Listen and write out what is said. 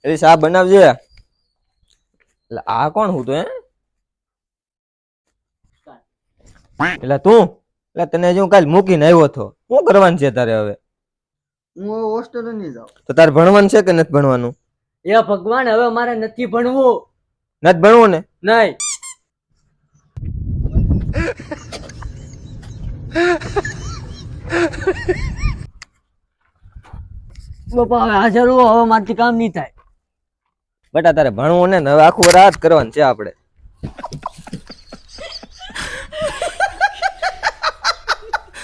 એ શા બનાવજે. એટલે આ કોણ હું તો એટલે તું એટલે તને હજુ કાલ મૂકીને આવ્યો હતો. શું કરવાનું છે તારે હવે? હું હોસ્ટેલ નહીં જાઉં. તો તારે ભણવાનું છે કે નથી ભણવાનું? એ ભગવાન, હવે મારે નથી ભણવું. નથી ભણવું ને? નહીં. બાપા હવે હાજર હો, હવે મારથી કામ નહીં થાય. બેટા તારે ભણવું ને હવે આખું રાત કરવાનું છે આપણે.